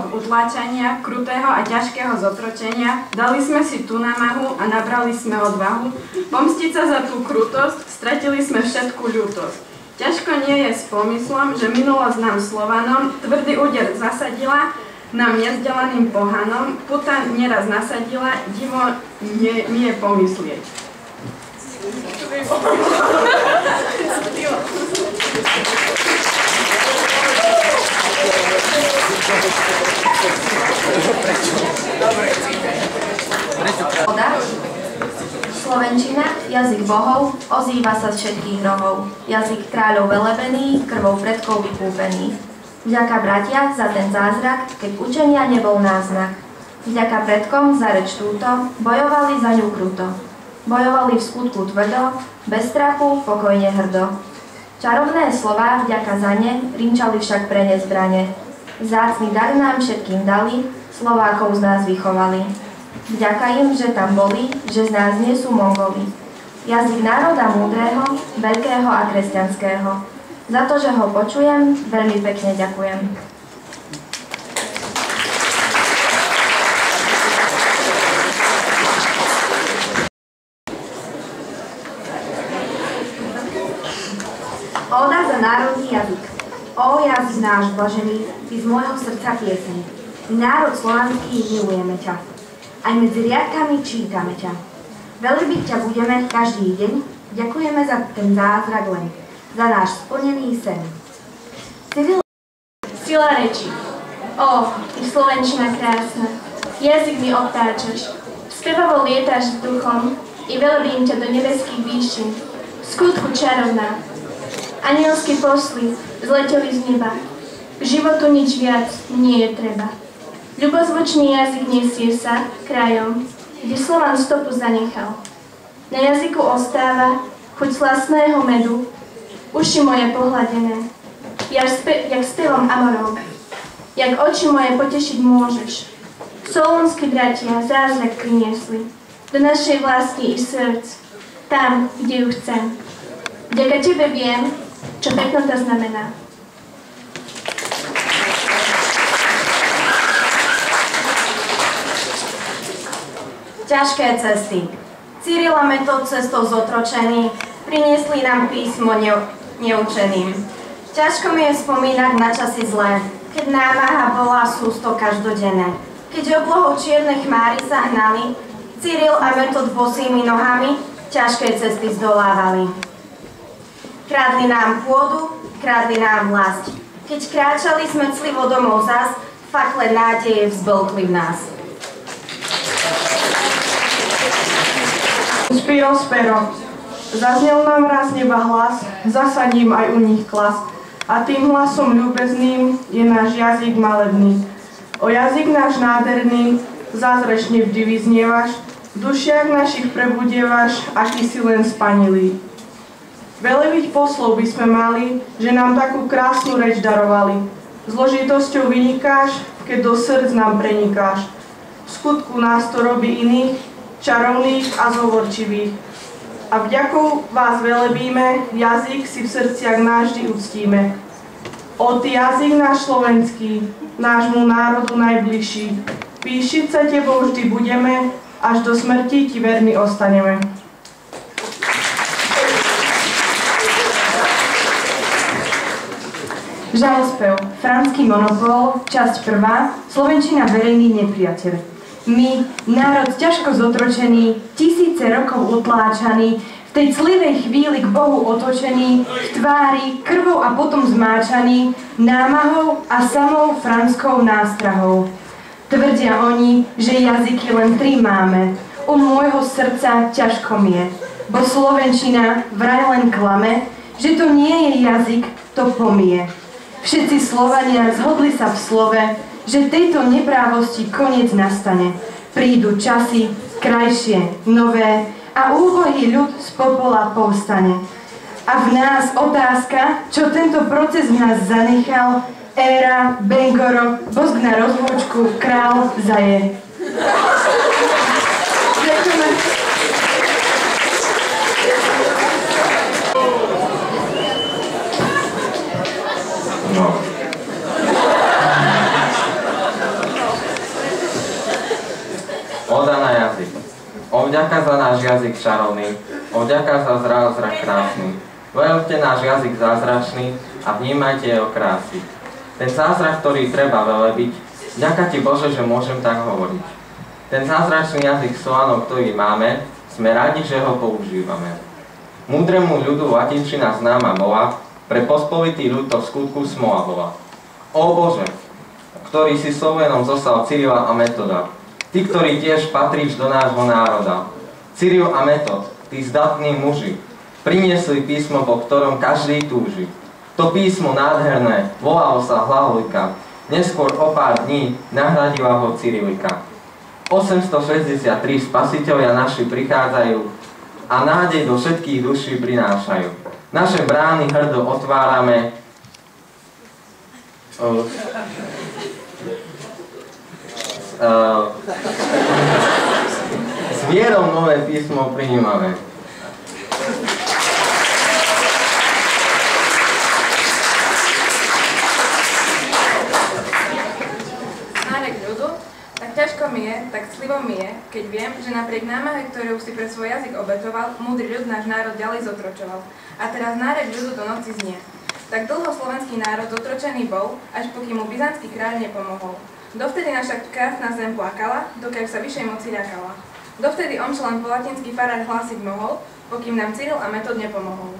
rokov utláčania, krutého a ťažkého zotročenia, dali sme si tú námahu a nabrali sme odvahu. Pomstiť sa za tú krutosť, stratili sme všetku ľútosť. Ťažko nie je s pomyslom, že minulosť nám Slovanom tvrdý úder zasadila, nám nezdelaným pohanom, puta nieraz nasadila, divo mi je pomyslieť. Slovenčina, jazyk bohov, ozýva sa z všetkých rohov. Jazyk kráľov velebený, krvou predkov vykúpený. Vďaka bratia za ten zázrak, keď učenia nebol náznak. Vďaka predkom za reč túto, bojovali za ňu kruto. Bojovali v skutku tvrdo, bez strachu, pokojne hrdo. Čarovné slová vďaka za ne, rinčali však pre ne zbrane. Vzácny dar nám všetkým dali, Slovákov z nás vychovali. Vďaka im, že tam boli, že z nás nie sú Mongoli. Jazyk národa múdreho, veľkého a kresťanského. Za to, že ho počujem, veľmi pekne ďakujem. Óda za národný jazyk. Ó jazyk náš blažený, ty z môjho srdca pieseň. Národ slovanský, milujeme ťa. Aj medzi riadkami čítame ťa. Velebiť ťa budeme každý deň, ďakujeme za ten zázrak len, za náš splnený sen. Sila reči. Ó, ty slovenčina krásna, jazyk mi obtáčaš, spevavo lietáš vzduchom i velebím ťa do nebeských výšin, v skutku čarovná. Anielské posly zleteli z neba, k životu nič viac nie je treba. Ľubozvučný jazyk nesie sa krajom, kde Slovan stopu zanechal. Na jazyku ostáva chuť slastného medu, uši moje pohladené, jak spevom amorov, jak oči moje potešiť môžeš. Solúnski bratia zázrak priniesli do našej vlasti i srdc, tam, kde ju chcem. Vďaka tebe viem, čo peknota znamená. Ťažké cesty. Cyril a Metod cestou zotročení priniesli nám písmo neučeným. Ťažko mi je spomínať na časy zlé, keď námaha bola sústo každodenné. Keď oblohou čierne chmáry sa hnali, Cyril a Metod bosými nohami ťažké cesty zdolávali. Krádli nám pôdu, krádli nám vlasť. Keď kráčali sme clivo domov zas, fakle nádeje vzblkli v nás. Spiro, spero. Zaznel nám raz neba hlas, zasadím aj u nich klas. A tým hlasom ľúbezným je náš jazyk malebný. O jazyk náš nádherný, zázračne vždy vyznievaš, v dušiach našich prebudievaš, aký si len spanilý. Velebiť poslov by sme mali, že nám takú krásnu reč darovali. Zložitosťou vynikáš, keď do srdc nám prenikáš. V skutku nás to robí iných, čarovných a zhovorčivých. A vďakou vás velebíme, jazyk si v srdciach navždy uctíme. O ty jazyk náš slovenský, nášmu národu najbližší, píšiť sa tebou vždy budeme, až do smrti ti verní ostaneme. Žalospev, Franský monopol, časť 1, Slovenčina verejný nepriateľ. My, národ ťažko zotročený, tisíce rokov utláčaný, v tej clivej chvíli k Bohu otočený, v tvári, krvou a potom zmáčaný, námahou a samou franskou nástrahou. Tvrdia oni, že jazyky len 3 máme, u môjho srdca ťažko mi je, bo slovenčina vraj len klame, že to nie je jazyk, to pomie. Všetci Slovania zhodli sa v slove, že tejto neprávosti koniec nastane. Prídu časy, krajšie, nové a úbohý ľud z popola povstane. A v nás otázka, čo tento proces v nás zanechal, éra, Bengoro, bosk na rozlúčku, král zaje. Ďakujeme. vďaka za náš jazyk čarovný, vďaka za zázrak krásny. Veľte náš jazyk zázračný a vnímajte jeho krásy. Ten zázrak, ktorý treba velebiť, vďaka Ti Bože, že môžem tak hovoriť. Ten zázračný jazyk slovanov, ktorý máme, sme radi, že ho používame. Múdremu ľudu latinčina známa bola, pre pospolitý ľud to v skutku smola bola. Ó Bože, ktorý si Slovenom zostal Cyrila a Metoda, Ty, ktorý tiež patríš do nášho národa. Cyril a Metod, tí zdatní muži, priniesli písmo, po ktorom každý túži. To písmo nádherné volalo sa Hlaholika, neskôr o pár dní nahradila ho Cyrilika. 863 spasiteľia naši prichádzajú a nádej do všetkých duší prinášajú. Naše brány hrdo otvárame, s vierou nové písmo prijímame. Ťažko mi je, tak slivom mi je, keď viem, že napriek námahe, ktorú si pre svoj jazyk obetoval, múdry ľud náš národ ďalej zotročoval. A teraz nárek ľudu do noci znie. Tak dlho slovenský národ zotročený bol, až pokým mu byzantský kráľ nepomohol. Dovtedy naša krásna zem plakala, dokiaľ sa vyššej moci ľakala. Dovtedy omšo len po latinsky farár hlásiť mohol, pokým nám Cyril a Metod nepomohol.